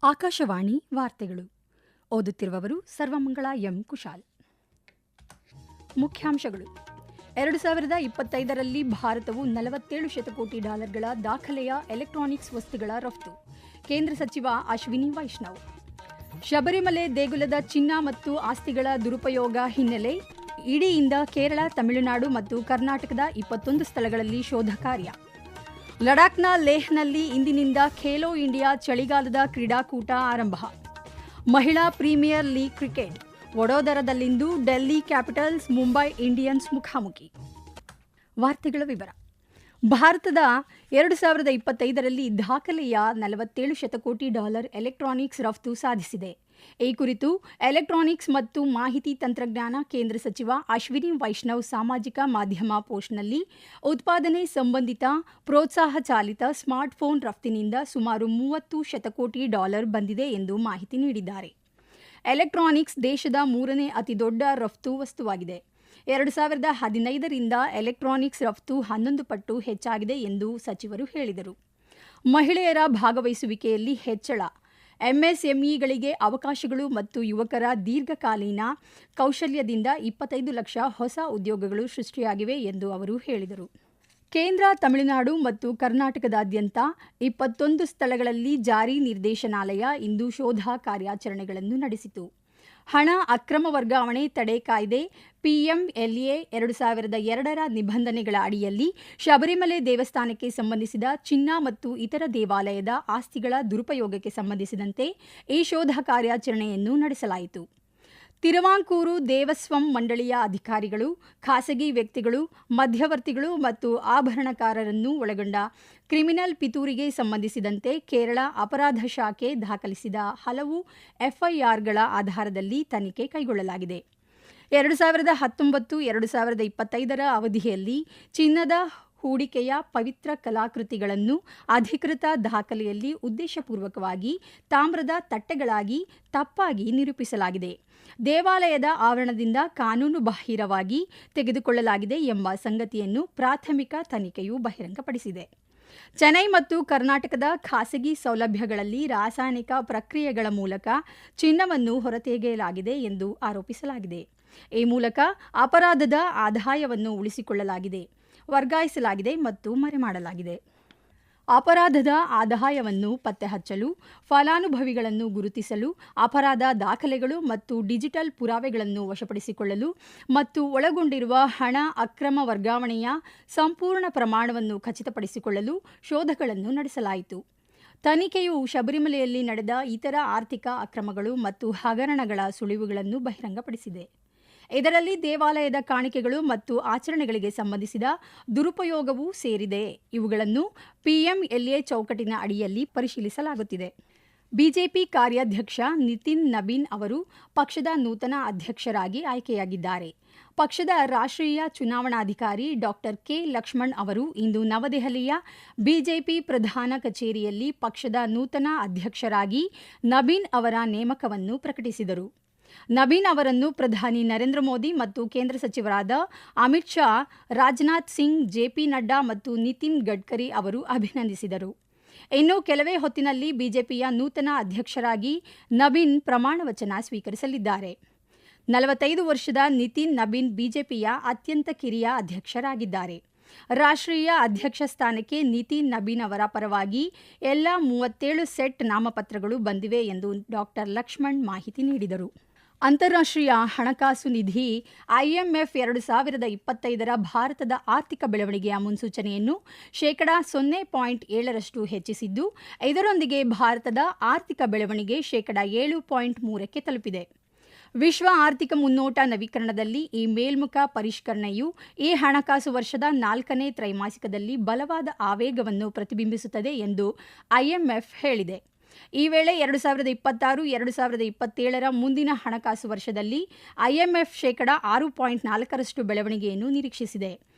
ಆಕಾಶವಾಣಿ ವಾರ್ತೆಗಳು. ಓದುತ್ತಿರುವವರು ಸರ್ವಮಂಗಳ ಎಂ ಕುಶಾಲ್. ಮುಖ್ಯಾಂಶಗಳು. 2025ರಲ್ಲಿ ಭಾರತವು $47 ಶತಕೋಟಿ ದಾಖಲೆಯ ಎಲೆಕ್ಟ್ರಾನಿಕ್ಸ್ ವಸ್ತುಗಳ ರಫ್ತು. ಕೇಂದ್ರ ಸಚಿವ ಅಶ್ವಿನಿ ವೈಷ್ಣವ್. ಶಬರಿಮಲೆ ದೇಗುಲದ ಚಿನ್ನ ಮತ್ತು ಆಸ್ತಿಗಳ ದುರುಪಯೋಗ ಹಿನ್ನೆಲೆ ಇಡಿಯಿಂದ ಕೇರಳ, ತಮಿಳುನಾಡು ಮತ್ತು ಕರ್ನಾಟಕದ 21 ಸ್ಥಳಗಳಲ್ಲಿ ಶೋಧ ಕಾರ್ಯ. ಲಡಾಖ್ನ ಲೇಹ್ನಲ್ಲಿ ಇಂದಿನಿಂದ ಖೇಲೋ ಇಂಡಿಯಾ ಚಳಿಗಾಲದ ಕ್ರೀಡಾಕೂಟ ಆರಂಭ. ಮಹಿಳಾ ಪ್ರೀಮಿಯರ್ ಲೀಗ್ ಕ್ರಿಕೆಟ್ ವಡೋದರದಲ್ಲಿಂದು ಡೆಲ್ಲಿ ಕ್ಯಾಪಿಟಲ್ಸ್ ಮುಂಬೈ ಇಂಡಿಯನ್ಸ್ ಮುಖಾಮುಖಿ. ವಾರ್ತೆಗಳ ವಿವರ. ಭಾರತದ 2025ರಲ್ಲಿ ದಾಖಲೆಯ $47 ಶತಕೋಟಿ ಎಲೆಕ್ಟ್ರಾನಿಕ್ಸ್ ರಫ್ತು ಸಾಧಿಸಿದೆ. ಈ ಕುರಿತು ಎಲೆಕ್ಟ್ರಾನಿಕ್ಸ್ ಮತ್ತು ಮಾಹಿತಿ ತಂತ್ರಜ್ಞಾನ ಕೇಂದ್ರ ಸಚಿವ ಅಶ್ವಿನಿ ವೈಷ್ಣವ್ ಸಾಮಾಜಿಕ ಮಾಧ್ಯಮ ಪೋಸ್ಟ್ನಲ್ಲಿ ಉತ್ಪಾದನೆ ಸಂಬಂಧಿತ ಪ್ರೋತ್ಸಾಹ ಚಾಲಿತ ಸ್ಮಾರ್ಟ್ಫೋನ್ ರಫ್ತಿನಿಂದ ಸುಮಾರು $30 ಶತಕೋಟಿ ಬಂದಿದೆ ಎಂದು ಮಾಹಿತಿ ನೀಡಿದ್ದಾರೆ. ಎಲೆಕ್ಟ್ರಾನಿಕ್ಸ್ ದೇಶದ 3ನೇ ಅತಿದೊಡ್ಡ ರಫ್ತು ವಸ್ತುವಾಗಿದೆ. 2015ರಿಂದ ಎಲೆಕ್ಟ್ರಾನಿಕ್ಸ್ ರಫ್ತು 11 ಪಟ್ಟು ಹೆಚ್ಚಾಗಿದೆ ಎಂದು ಸಚಿವರು ಹೇಳಿದರು. ಮಹಿಳೆಯರ ಭಾಗವಹಿಸುವಿಕೆಯಲ್ಲಿ ಹೆಚ್ಚಳ, ಎಂಎಸ್ಎಂಇಗಳಿಗೆ ಅವಕಾಶಗಳು ಮತ್ತು ಯುವಕರ ದೀರ್ಘಕಾಲೀನ ಕೌಶಲ್ಯದಿಂದ 25 ಲಕ್ಷ ಹೊಸ ಉದ್ಯೋಗಗಳು ಸೃಷ್ಟಿಯಾಗಿವೆ ಎಂದು ಅವರು ಹೇಳಿದರು. ಕೇಂದ್ರ, ತಮಿಳುನಾಡು ಮತ್ತು ಕರ್ನಾಟಕದಾದ್ಯಂತ 21 ಸ್ಥಳಗಳಲ್ಲಿ ಜಾರಿ ನಿರ್ದೇಶನಾಲಯ ಇಂದು ಶೋಧ ಕಾರ್ಯಾಚರಣೆಗಳನ್ನು ನಡೆಸಿತು. ಹಣ ಅಕ್ರಮ ವರ್ಗಾವಣೆ ತಡೆ ಕಾಯ್ದೆ PMLA 2002ರ ನಿಬಂಧನೆಗಳ ಅಡಿಯಲ್ಲಿ ಶಬರಿಮಲೆ ದೇವಸ್ಥಾನಕ್ಕೆ ಸಂಬಂಧಿಸಿದ ಚಿನ್ನ ಮತ್ತು ಇತರ ದೇವಾಲಯದ ಆಸ್ತಿಗಳ ದುರುಪಯೋಗಕ್ಕೆ ಸಂಬಂಧಿಸಿದಂತೆ ಈ ಶೋಧ ಕಾರ್ಯಾಚರಣೆಯನ್ನು ನಡೆಸಲಾಯಿತು. ತಿರುವಾಂಕೂರು ದೇವಸ್ವಂ ಮಂಡಳಿಯ ಅಧಿಕಾರಿಗಳು, ಖಾಸಗಿ ವ್ಯಕ್ತಿಗಳು, ಮಧ್ಯವರ್ತಿಗಳು ಮತ್ತು ಆಭರಣಕಾರರನ್ನು ಒಳಗೊಂಡ ಕ್ರಿಮಿನಲ್ ಪಿತೂರಿಗೆ ಸಂಬಂಧಿಸಿದಂತೆ ಕೇರಳ ಅಪರಾಧ ಶಾಖೆ ದಾಖಲಿಸಿದ ಹಲವು FIRಗಳ ಆಧಾರದಲ್ಲಿ ತನಿಖೆ ಕೈಗೊಳ್ಳಲಾಗಿದೆ. 2019-2025ರ ಅವಧಿಯಲ್ಲಿ ಚಿನ್ನದ ಹೂಡಿಕೆಯ ಪವಿತ್ರ ಕಲಾಕೃತಿಗಳನ್ನು ಅಧಿಕೃತ ದಾಖಲೆಯಲ್ಲಿ ಉದ್ದೇಶಪೂರ್ವಕವಾಗಿ ತಾಮ್ರದ ತಟ್ಟೆಗಳಾಗಿ ತಪ್ಪಾಗಿ ನಿರೂಪಿಸಲಾಗಿದೆ, ದೇವಾಲಯದ ಆವರಣದಿಂದ ಕಾನೂನುಬಾಹಿರವಾಗಿ ತೆಗೆದುಕೊಳ್ಳಲಾಗಿದೆ ಎಂಬ ಸಂಗತಿಯನ್ನು ಪ್ರಾಥಮಿಕ ತನಿಖೆಯು ಬಹಿರಂಗಪಡಿಸಿದೆ. ಚೆನ್ನೈ ಮತ್ತು ಕರ್ನಾಟಕದ ಖಾಸಗಿ ಸೌಲಭ್ಯಗಳಲ್ಲಿ ರಾಸಾಯನಿಕ ಪ್ರಕ್ರಿಯೆಗಳ ಮೂಲಕ ಚಿನ್ನವನ್ನು ಹೊರತೆಗೆಯಲಾಗಿದೆ ಎಂದು ಆರೋಪಿಸಲಾಗಿದೆ. ಈ ಮೂಲಕ ಅಪರಾಧದ ಆದಾಯವನ್ನು ಉಳಿಸಿಕೊಳ್ಳಲಾಗಿದೆ, ವರ್ಗಾಯಿಸಲಾಗಿದೆ ಮತ್ತು ಮರೆಮಾಡಲಾಗಿದೆ. ಅಪರಾಧದ ಆದಾಯವನ್ನು ಪತ್ತೆಹಚ್ಚಲು, ಫಲಾನುಭವಿಗಳನ್ನು ಗುರುತಿಸಲು, ಅಪರಾಧ ದಾಖಲೆಗಳು ಮತ್ತು ಡಿಜಿಟಲ್ ಪುರಾವೆಗಳನ್ನು ವಶಪಡಿಸಿಕೊಳ್ಳಲು ಮತ್ತು ಒಳಗೊಂಡಿರುವ ಹಣ ಅಕ್ರಮ ವರ್ಗಾವಣೆಯ ಸಂಪೂರ್ಣ ಪ್ರಮಾಣವನ್ನು ಖಚಿತಪಡಿಸಿಕೊಳ್ಳಲು ಶೋಧಗಳನ್ನು ನಡೆಸಲಾಯಿತು. ತನಿಖೆಯು ಶಬರಿಮಲೆಯಲ್ಲಿ ನಡೆದ ಇತರ ಆರ್ಥಿಕ ಅಕ್ರಮಗಳು ಮತ್ತು ಹಗರಣಗಳ ಸುಳಿವುಗಳನ್ನು ಬಹಿರಂಗಪಡಿಸಿದೆ. ಇದರಲ್ಲಿ ದೇವಾಲಯದ ಕಾಣಿಕೆಗಳು ಮತ್ತು ಆಚರಣೆಗಳಿಗೆ ಸಂಬಂಧಿಸಿದ ದುರುಪಯೋಗವೂ ಸೇರಿದೆ. ಇವುಗಳನ್ನು PMLA ಚೌಕಟ್ಟಿನ ಅಡಿಯಲ್ಲಿ ಪರಿಶೀಲಿಸಲಾಗುತ್ತಿದೆ. ಬಿಜೆಪಿ ಕಾರ್ಯಾಧ್ಯಕ್ಷ ನಿತಿನ್ ನಬೀನ್ ಅವರು ಪಕ್ಷದ ನೂತನ ಅಧ್ಯಕ್ಷರಾಗಿ ಆಯ್ಕೆಯಾಗಿದ್ದಾರೆ. ಪಕ್ಷದ ರಾಷ್ಟ್ರೀಯ ಚುನಾವಣಾಧಿಕಾರಿ ಡಾ ಕೆ. ಲಕ್ಷ್ಮಣ್ ಅವರು ಇಂದು ನವದೆಹಲಿಯ ಬಿಜೆಪಿ ಪ್ರಧಾನ ಕಚೇರಿಯಲ್ಲಿ ಪಕ್ಷದ ನೂತನ ಅಧ್ಯಕ್ಷರಾಗಿ ನಬೀನ್ ಅವರ ನೇಮಕವನ್ನು ಪ್ರಕಟಿಸಿದರು. ನಬೀನ್ ಅವರನ್ನು ಪ್ರಧಾನಿ ನರೇಂದ್ರ ಮೋದಿ ಮತ್ತು ಕೇಂದ್ರ ಸಚಿವರಾದ ಅಮಿತ್ ಶಾ, ರಾಜನಾಥ್ ಸಿಂಗ್, JP ನಡ್ಡಾ ಮತ್ತು ನಿತಿನ್ ಗಡ್ಕರಿ ಅವರು ಅಭಿನಂದಿಸಿದರು. ಇನ್ನು ಕೆಲವೇ ಹೊತ್ತಿನಲ್ಲಿ ಬಿಜೆಪಿಯ ನೂತನ ಅಧ್ಯಕ್ಷರಾಗಿ ನಬೀನ್ ಪ್ರಮಾಣ ವಚನ ಸ್ವೀಕರಿಸಲಿದ್ದಾರೆ. 45 ವರ್ಷದ ನಿತಿನ್ ನಬೀನ್ ಬಿಜೆಪಿಯ ಅತ್ಯಂತ ಕಿರಿಯ ಅಧ್ಯಕ್ಷರಾಗಿದ್ದಾರೆ. ರಾಷ್ಟ್ರೀಯ ಅಧ್ಯಕ್ಷ ಸ್ಥಾನಕ್ಕೆ ನಿತಿನ್ ನಬೀನ್ ಅವರ ಪರವಾಗಿ ಎಲ್ಲ 37 ಸೆಟ್ ನಾಮಪತ್ರಗಳು ಬಂದಿವೆ ಎಂದು ಡಾ ಲಕ್ಷ್ಮಣ್ ಮಾಹಿತಿ ನೀಡಿದರು. ಅಂತಾರಾಷ್ಟ್ರೀಯ ಹಣಕಾಸು ನಿಧಿ IMF 2025ರ ಭಾರತದ ಆರ್ಥಿಕ ಬೆಳವಣಿಗೆಯ ಮುನ್ಸೂಚನೆಯನ್ನು %0.7 ಹೆಚ್ಚಿಸಿದ್ದು, ಇದರೊಂದಿಗೆ ಭಾರತದ ಆರ್ಥಿಕ ಬೆಳವಣಿಗೆ %7.3ಕ್ಕೆ ತಲುಪಿದೆ. ವಿಶ್ವ ಆರ್ಥಿಕ ಮುನ್ನೋಟ ನವೀಕರಣದಲ್ಲಿ ಈ ಮೇಲ್ಮುಖ ಪರಿಷ್ಕರಣೆಯು ಈ ಹಣಕಾಸು ವರ್ಷದ 4ನೇ ತ್ರೈಮಾಸಿಕದಲ್ಲಿ ಬಲವಾದ ಆವೇಗವನ್ನು ಪ್ರತಿಬಿಂಬಿಸುತ್ತದೆ ಎಂದು IMF ಹೇಳಿದೆ. ಈ ವೇಳೆ 2026-2027ರ ಮುಂದಿನ ಹಣಕಾಸು ವರ್ಷದಲ್ಲಿ IMF %6.4 ಬೆಳವಣಿಗೆಯನ್ನು ನಿರೀಕ್ಷಿಸಿದೆ.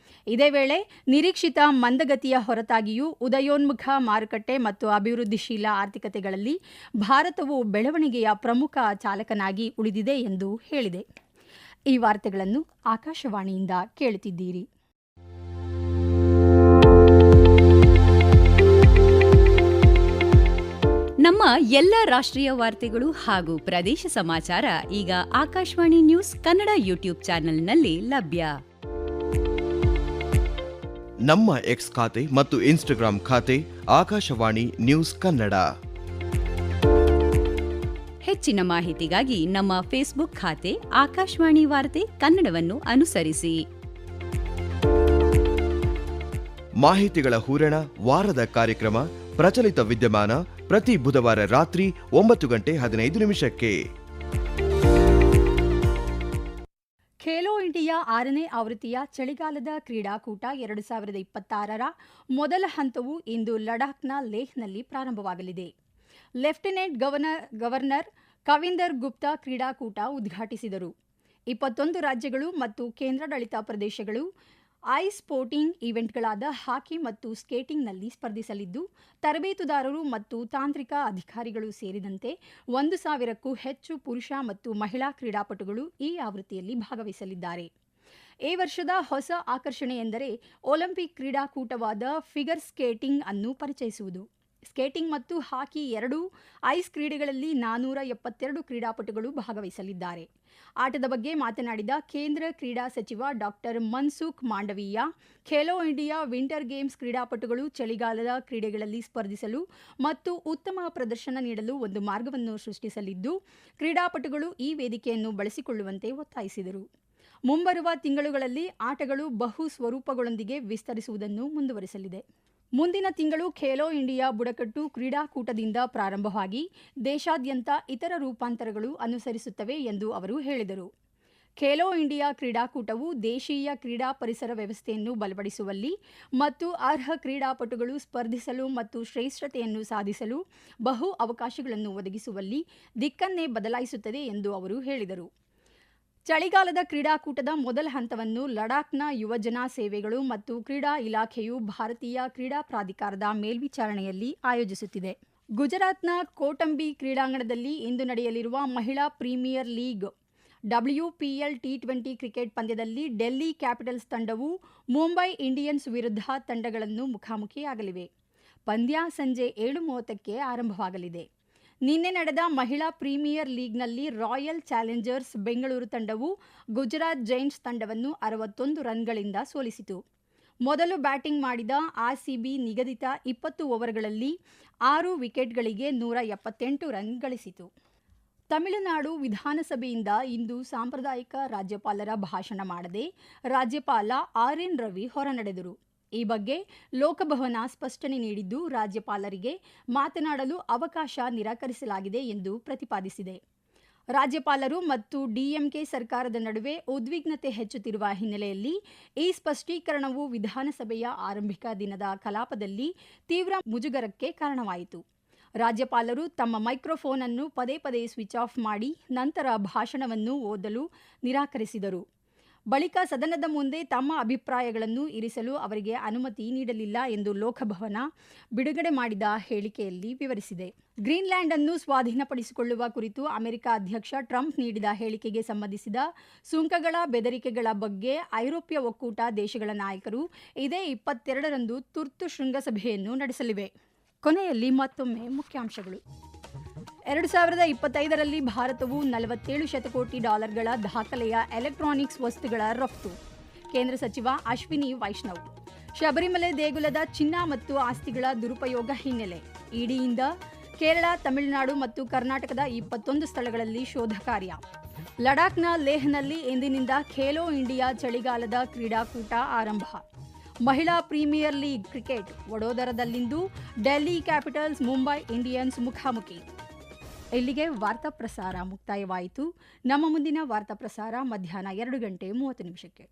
ಇದೇ ವೇಳೆ ನಿರೀಕ್ಷಿತ ಮಂದಗತಿಯ ಹೊರತಾಗಿಯೂ ಉದಯೋನ್ಮುಖ ಮಾರುಕಟ್ಟೆ ಮತ್ತು ಅಭಿವೃದ್ಧಿಶೀಲ ಆರ್ಥಿಕತೆಗಳಲ್ಲಿ ಭಾರತವು ಬೆಳವಣಿಗೆಯ ಪ್ರಮುಖ ಚಾಲಕನಾಗಿ ಉಳಿದಿದೆ ಎಂದು ಹೇಳಿದೆ. ಈ ವಾರ್ತೆಗಳನ್ನು ಆಕಾಶವಾಣಿಯಿಂದ ಕೇಳುತ್ತಿದ್ದೀರಿ. ನಮ್ಮ ಎಲ್ಲ ರಾಷ್ಟ್ರೀಯ ವಾರ್ತೆಗಳು ಹಾಗೂ ಪ್ರದೇಶ ಸಮಾಚಾರ ಈಗ ಆಕಾಶವಾಣಿ ನ್ಯೂಸ್ ಕನ್ನಡ ಯೂಟ್ಯೂಬ್ ಚಾನೆಲ್ನಲ್ಲಿ ಲಭ್ಯ. ನಮ್ಮ ಎಕ್ಸ್ ಖಾತೆ ಮತ್ತು ಇನ್ಸ್ಟಾಗ್ರಾಂ ಖಾತೆ ಆಕಾಶವಾಣಿ ನ್ಯೂಸ್ ಕನ್ನಡ. ಹೆಚ್ಚಿನ ಮಾಹಿತಿಗಾಗಿ ನಮ್ಮ ಫೇಸ್ಬುಕ್ ಖಾತೆ ಆಕಾಶವಾಣಿ ವಾರ್ತೆ ಕನ್ನಡವನ್ನು ಅನುಸರಿಸಿ. ಮಾಹಿತಿಗಳ ಹೂರಣ, ವಾರದ ಕಾರ್ಯಕ್ರಮ ಪ್ರಚಲಿತ ವಿದ್ಯಮಾನ ಪ್ರತಿ ಬುಧವಾರ ರಾತ್ರಿ 9:15 ಖೇಲೋ ಇಂಡಿಯಾ 6ನೇ ಆವೃತ್ತಿಯ ಚಳಿಗಾಲದ ಕ್ರೀಡಾಕೂಟ 2026ರ ಮೊದಲ ಹಂತವು ಇಂದು ಲಡಾಖ್ನ ಲೇಹ್ನಲ್ಲಿ ಪ್ರಾರಂಭವಾಗಲಿದೆ. ಲೆಫ್ಟಿನೆಂಟ್ ಗವರ್ನರ್ ಕವಿಂದರ್ ಗುಪ್ತಾ ಕ್ರೀಡಾಕೂಟ ಉದ್ಘಾಟಿಸಿದರು. 21 ರಾಜ್ಯಗಳು ಮತ್ತು ಕೇಂದ್ರಾಡಳಿತ ಪ್ರದೇಶಗಳು ಐಸ್ ಸ್ಪೋರ್ಟಿಂಗ್ ಈವೆಂಟ್ಗಳಾದ ಹಾಕಿ ಮತ್ತು ಸ್ಕೇಟಿಂಗ್ನಲ್ಲಿ ಸ್ಪರ್ಧಿಸಲಿದ್ದು, ತರಬೇತುದಾರರು ಮತ್ತು ತಾಂತ್ರಿಕ ಅಧಿಕಾರಿಗಳು ಸೇರಿದಂತೆ 1,000ಕ್ಕೂ ಹೆಚ್ಚು ಪುರುಷ ಮತ್ತು ಮಹಿಳಾ ಕ್ರೀಡಾಪಟುಗಳು ಈ ಆವೃತ್ತಿಯಲ್ಲಿ ಭಾಗವಹಿಸಲಿದ್ದಾರೆ. ಈ ವರ್ಷದ ಹೊಸ ಆಕರ್ಷಣೆ ಎಂದರೆ ಒಲಿಂಪಿಕ್ ಕ್ರೀಡಾಕೂಟವಾದ ಫಿಗರ್ ಸ್ಕೇಟಿಂಗ್ ಅನ್ನು ಪರಿಚಯಿಸುವುದು. ಸ್ಕೇಟಿಂಗ್ ಮತ್ತು ಹಾಕಿ ಎರಡೂ ಐಸ್ ಕ್ರೀಡೆಗಳಲ್ಲಿ 472 ಕ್ರೀಡಾಪಟುಗಳು ಭಾಗವಹಿಸಲಿದ್ದಾರೆ. ಆಟದ ಬಗ್ಗೆ ಮಾತನಾಡಿದ ಕೇಂದ್ರ ಕ್ರೀಡಾ ಸಚಿವ doctor Mansukh Mandaviya, Khelo India winter games ಕ್ರೀಡಾಪಟುಗಳು ಚಳಿಗಾಲದ ಕ್ರೀಡೆಗಳಲ್ಲಿ ಸ್ಪರ್ಧಿಸಲು ಮತ್ತು ಉತ್ತಮ ಪ್ರದರ್ಶನ ನೀಡಲು ಒಂದು ಮಾರ್ಗವನ್ನು ಸೃಷ್ಟಿಸಲಿದ್ದು, ಕ್ರೀಡಾಪಟುಗಳು ಈ ವೇದಿಕೆಯನ್ನು ಬಳಸಿಕೊಳ್ಳುವಂತೆ ಒತ್ತಾಯಿಸಿದರು. ಮುಂಬರುವ ತಿಂಗಳುಗಳಲ್ಲಿ ಆಟಗಳು ಬಹು ಸ್ವರೂಪಗಳೊಂದಿಗೆ ವಿಸ್ತರಿಸುವುದನ್ನು ಮುಂದುವರಿಸಲಿದೆ. ಮುಂದಿನ ತಿಂಗಳು ಖೇಲೋ ಇಂಡಿಯಾ ಬುಡಕಟ್ಟು ಕ್ರೀಡಾಕೂಟದಿಂದ ಪ್ರಾರಂಭವಾಗಿ ದೇಶಾದ್ಯಂತ ಇತರ ರೂಪಾಂತರಗಳು ಅನುಸರಿಸುತ್ತವೆ ಎಂದು ಅವರು ಹೇಳಿದರು. ಖೇಲೋ ಇಂಡಿಯಾ ಕ್ರೀಡಾಕೂಟವು ದೇಶೀಯ ಕ್ರೀಡಾ ಪರಿಸರ ವ್ಯವಸ್ಥೆಯನ್ನು ಬಲಪಡಿಸುವಲ್ಲಿ ಮತ್ತು ಅರ್ಹ ಕ್ರೀಡಾಪಟುಗಳು ಸ್ಪರ್ಧಿಸಲು ಮತ್ತು ಶ್ರೇಷ್ಠತೆಯನ್ನು ಸಾಧಿಸಲು ಬಹು ಅವಕಾಶಗಳನ್ನು ಒದಗಿಸುವಲ್ಲಿ ದಿಕ್ಕನ್ನೇ ಬದಲಾಯಿಸುತ್ತದೆ ಎಂದು ಅವರು ಹೇಳಿದರು. ಚಳಿಗಾಲದ ಕ್ರೀಡಾಕೂಟದ ಮೊದಲ ಹಂತವನ್ನು ಲಡಾಖ್ನ ಯುವಜನ ಸೇವೆಗಳು ಮತ್ತು ಕ್ರೀಡಾ ಇಲಾಖೆಯು ಭಾರತೀಯ ಕ್ರೀಡಾ ಪ್ರಾಧಿಕಾರದ ಮೇಲ್ವಿಚಾರಣೆಯಲ್ಲಿ ಆಯೋಜಿಸುತ್ತಿದೆ. ಗುಜರಾತ್ನ ಕೋಟಂಬಿ ಕ್ರೀಡಾಂಗಣದಲ್ಲಿ ಇಂದು ನಡೆಯಲಿರುವ ಮಹಿಳಾ premier league WPL T20 cricket ಪಂದ್ಯದಲ್ಲಿ ಡೆಲ್ಲಿ ಕ್ಯಾಪಿಟಲ್ಸ್ ತಂಡವು ಮುಂಬೈ ಇಂಡಿಯನ್ಸ್ ವಿರುದ್ಧ ತಂಡಗಳನ್ನು ಮುಖಾಮುಖಿಯಾಗಲಿವೆ. ಪಂದ್ಯ ಸಂಜೆ 7:30ಕ್ಕೆ ಆರಂಭವಾಗಲಿದೆ. ನಿನ್ನೆ ನಡೆದ ಮಹಿಳಾ ಪ್ರೀಮಿಯರ್ ಲೀಗ್ನಲ್ಲಿ ರಾಯಲ್ ಚಾಲೆಂಜರ್ಸ್ ಬೆಂಗಳೂರು ತಂಡವು ಗುಜರಾತ್ ಜೈಂಟ್ಸ್ ತಂಡವನ್ನು 61 ರನ್ಗಳಿಂದ ಸೋಲಿಸಿತು. ಮೊದಲು ಬ್ಯಾಟಿಂಗ್ ಮಾಡಿದ RCB ನಿಗದಿತ 20 ಓವರ್ಗಳಲ್ಲಿ 6 ವಿಕೆಟ್ಗಳಿಗೆ 178 ರನ್ ಗಳಿಸಿತು. ತಮಿಳುನಾಡು ವಿಧಾನಸಭೆಯಿಂದ ಇಂದು ಸಾಂಪ್ರದಾಯಿಕ ರಾಜ್ಯಪಾಲರ ಭಾಷಣ ಮಾಡದೆ ರಾಜ್ಯಪಾಲ RN ರವಿ ಹೊರನಡೆದರು. ಈ ಬಗ್ಗೆ ಲೋಕಭವನ ಸ್ಪಷ್ಟನೆ ನೀಡಿದ್ದು, ರಾಜ್ಯಪಾಲರಿಗೆ ಮಾತನಾಡಲು ಅವಕಾಶ ನಿರಾಕರಿಸಲಾಗಿದೆ ಎಂದು ಪ್ರತಿಪಾದಿಸಿದೆ. ರಾಜ್ಯಪಾಲರು ಮತ್ತು DMK ಸರ್ಕಾರದ ನಡುವೆ ಉದ್ವಿಗ್ನತೆ ಹೆಚ್ಚುತ್ತಿರುವ ಹಿನ್ನೆಲೆಯಲ್ಲಿ ಈ ಸ್ಪಷ್ಟೀಕರಣವು ವಿಧಾನಸಭೆಯ ಆರಂಭಿಕ ದಿನದ ಕಲಾಪದಲ್ಲಿ ತೀವ್ರ ಮುಜುಗರಕ್ಕೆ ಕಾರಣವಾಯಿತು. ರಾಜ್ಯಪಾಲರು ತಮ್ಮ ಮೈಕ್ರೋಫೋನ್ ಅನ್ನು ಪದೇ ಪದೇ ಸ್ವಿಚ್ ಆಫ್ ಮಾಡಿ ನಂತರ ಭಾಷಣವನ್ನು ಓದಲು ನಿರಾಕರಿಸಿದರು. ಬಳಿಕ ಸದನದ ಮುಂದೆ ತಮ್ಮ ಅಭಿಪ್ರಾಯಗಳನ್ನು ಇರಿಸಲು ಅವರಿಗೆ ಅನುಮತಿ ನೀಡಲಿಲ್ಲ ಎಂದು ಲೋಕಭವನ ಬಿಡುಗಡೆ ಮಾಡಿದ ಹೇಳಿಕೆಯಲ್ಲಿ ವಿವರಿಸಿದೆ. ಗ್ರೀನ್ಲ್ಯಾಂಡ್ ಅನ್ನು ಸ್ವಾಧೀನಪಡಿಸಿಕೊಳ್ಳುವ ಕುರಿತು ಅಮೆರಿಕ ಅಧ್ಯಕ್ಷ ಟ್ರಂಪ್ ನೀಡಿದ ಹೇಳಿಕೆಗೆ ಸಂಬಂಧಿಸಿದ ಸುಂಕಗಳ ಬೆದರಿಕೆಗಳ ಬಗ್ಗೆ ಐರೋಪ್ಯ ಒಕ್ಕೂಟ ದೇಶಗಳ ನಾಯಕರು ಇದೇ 22ರಂದು ತುರ್ತು ಶೃಂಗಸಭೆಯನ್ನು ನಡೆಸಲಿವೆ. ಕೊನೆಯಲ್ಲಿ ಮತ್ತೊಮ್ಮೆ ಮುಖ್ಯಾಂಶಗಳು. 2025ರಲ್ಲಿ ಭಾರತವು $47 ಶತಕೋಟಿ ದಾಖಲೆಯ ಎಲೆಕ್ಟ್ರಾನಿಕ್ಸ್ ವಸ್ತುಗಳ ರಫ್ತು. ಕೇಂದ್ರ ಸಚಿವ ಅಶ್ವಿನಿ ವೈಷ್ಣವ್. ಶಬರಿಮಲೆ ದೇಗುಲದ ಚಿನ್ನ ಮತ್ತು ಆಸ್ತಿಗಳ ದುರುಪಯೋಗ ಹಿನ್ನೆಲೆ ಇಡಿಯಿಂದ ಕೇರಳ, ತಮಿಳುನಾಡು ಮತ್ತು ಕರ್ನಾಟಕದ 21 ಸ್ಥಳಗಳಲ್ಲಿ ಶೋಧ ಕಾರ್ಯ. ಲಡಾಖ್ನ ಲೇಹ್ನಲ್ಲಿ ಇಂದಿನಿಂದ ಖೇಲೋ ಇಂಡಿಯಾ ಚಳಿಗಾಲದ ಕ್ರೀಡಾಕೂಟ ಆರಂಭ. ಮಹಿಳಾ ಪ್ರೀಮಿಯರ್ ಲೀಗ್ ಕ್ರಿಕೆಟ್ ವಡೋದರದಲ್ಲಿಂದು ಡೆಲ್ಲಿ ಕ್ಯಾಪಿಟಲ್ಸ್ ಮುಂಬೈ ಇಂಡಿಯನ್ಸ್ ಮುಖಾಮುಖಿ. ಇಲ್ಲಿಗೆ ವಾರ್ತಾ ಪ್ರಸಾರ ಮುಕ್ತಾಯವಾಯಿತು. ನಮ್ಮ ಮುಂದಿನ ವಾರ್ತಾ ಪ್ರಸಾರ ಮಧ್ಯಾಹ್ನ 2:30 ನಿಮಿಷಕ್ಕೆ.